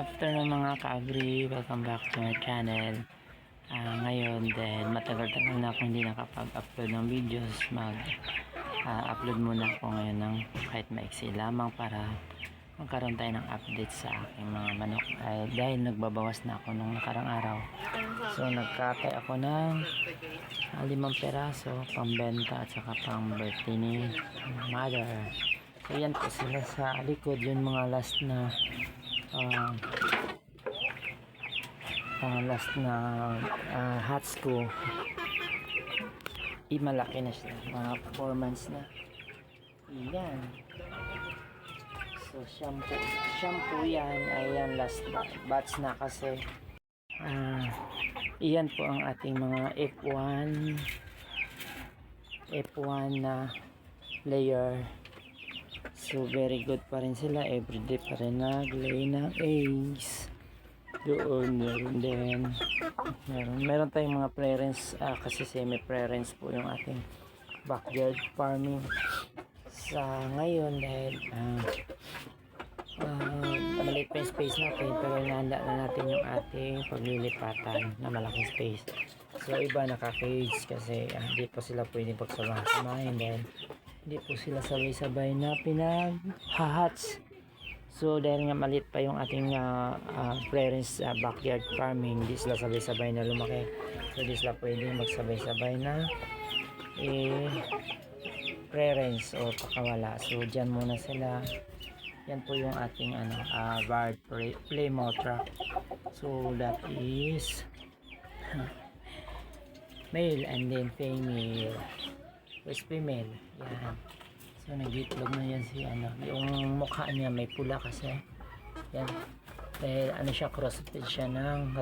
afternoon mga ka-agri, welcome back to my channel. Ngayon then matagal-tagal na akong hindi nakapag-upload ng videos. Upload muna ako ngayon ng kahit maiksi lamang para magkaroon tayo ng update sa aking mga manok. Dahil nagbabawas na ako nung nakarang araw, so nagkatay ako ng 5 peraso pambenta at saka pang birthday ni mother. So yan po sila sa likod, yun mga last na hats ko. Malaki na siya, mga 4 months na yan. So shampoo yan, ayan last batch na kasi iyan po ang ating mga F1 na layer. So very good pa rin sila, everyday pa rin naglay ng eggs. Doon meron tayong mga preference, kasi semi-preference po yung ating backyard farming sa ngayon dahil maliit pa yung space natin, pero inahanda na natin yung ating paglilipatan na malaking space. So iba naka-cage kasi hindi po sila pwedeng pagsamahin dahil hindi po sila sabay-sabay na pinag-hats. So dahil nga maliit pa yung ating preference backyard farming, hindi sila sabay-sabay na lumaki. So hindi sila pwedeng magsabay-sabay na preference o pakawala. So dyan muna sila. Yan po yung ating bird Plymouth Rock. So that is male and then female. First female. Yan. So nag-itlog na yan si yung mukha niya may pula kasi yan dahil siya, crossbred siya ng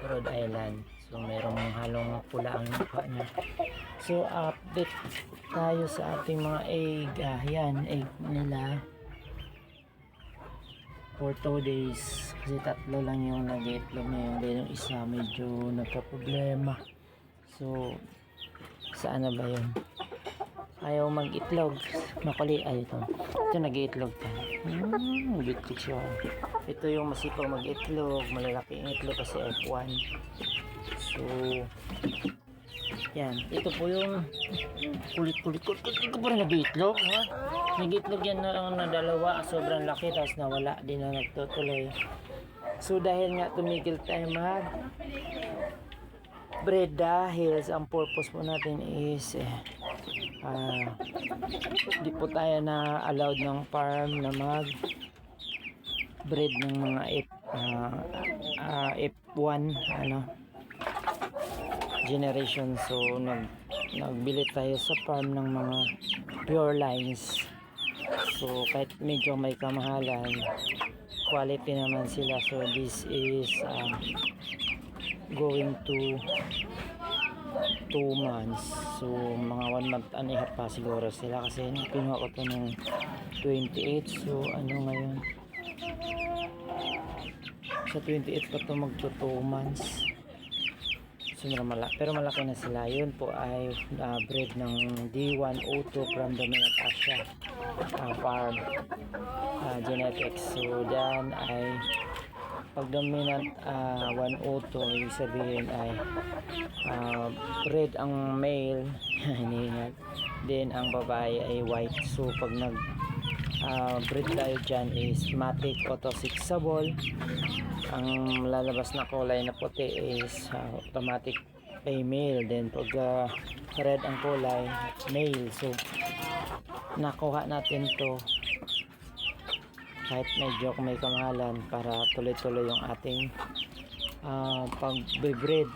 Rhode Island. So mayroong halong pula ang mukha niya. So update tayo sa ating mga egg. Yan egg nila for 2 days kasi 3 lang yung nag-itlog ngayon dahil yung isa medyo nagka-problema. So saan na ba yun? Ayaw mag-itlog, makuli. Ito nag-iitlog pa. Bitik siya. Ito yung masipag mag-itlog, malalaki yung itlog kasi F1. So yan, ito po yung kulit ko pa rin nag-iitlog, ha? Nag-iitlog yan na dalawa, sobrang laki, tapos nawala din na nagtutuloy. So dahil nga tumigil tayo breed dahil ang purpose po natin is di po tayo na allowed ng farm na mag breed ng mga F1 generation. So nagbili tayo sa farm ng mga pure lines. So kahit medyo may kamahalan, quality naman sila. So this is going to 2 months. So mga 1 month and a half pa siguro sila kasi pinuha ko to ng 28. So ngayon sa 28 pa to magto 2 months. So pero malaki na sila. Yun po ay breed ng D102 from Dominant Asia farm genetics. So dan ay pag dominant 102, ibig sabihin ay red ang male then ang babae ay white. So pag nag breed tayo dyan is matic auto-sexable. Ang lalabas na kulay na puti is automatic female, then pag red ang kulay male. So nakuha natin to kahit medyo may kamahalan para tuloy-tuloy yung ating pag-breed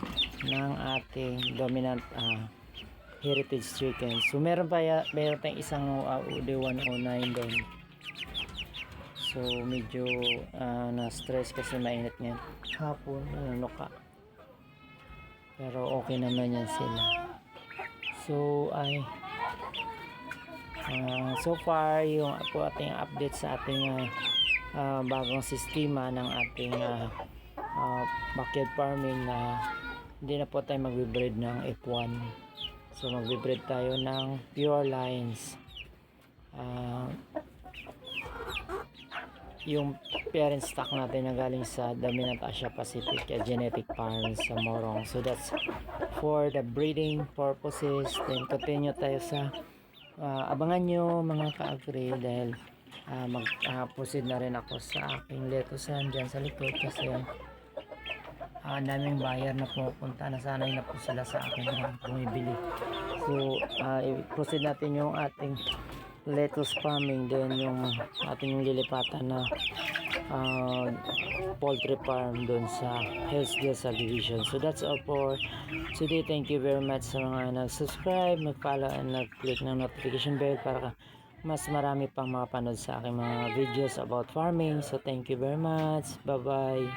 ng ating dominant heritage chicken. So meron tayong isang UD109 doon. So medyo na-stress kasi mainit ngayon hapon, nanunuka, pero okay naman yan sila. So so far yung po ating update sa ating bagong sistema ng ating backyard farming na hindi na po tayo magbe-breed ng F1. So magbe-breed tayo ng pure lines. yung parent stock natin na galing sa Dominant Asia Pacific Genetic Farm sa Morong. So that's for the breeding purposes. Then continue tayo sa abangan nyo mga ka-agri dahil mag-proceed na rin ako sa aking lettucean dyan sa likod kasi ang daming buyer na pupunta, nasanay na po sila sa akin na bumibili. So i-proceed natin yung ating lettuce farming, then yung ating lilipatan na poultry farm doon sa Hillsdale Subdivision. So that's all for today. Thank you very much sa mga nag-subscribe, nag-follow and nag-click ng notification bell para mas marami pang makapanood sa aking mga videos about farming. So thank you very much. Bye bye.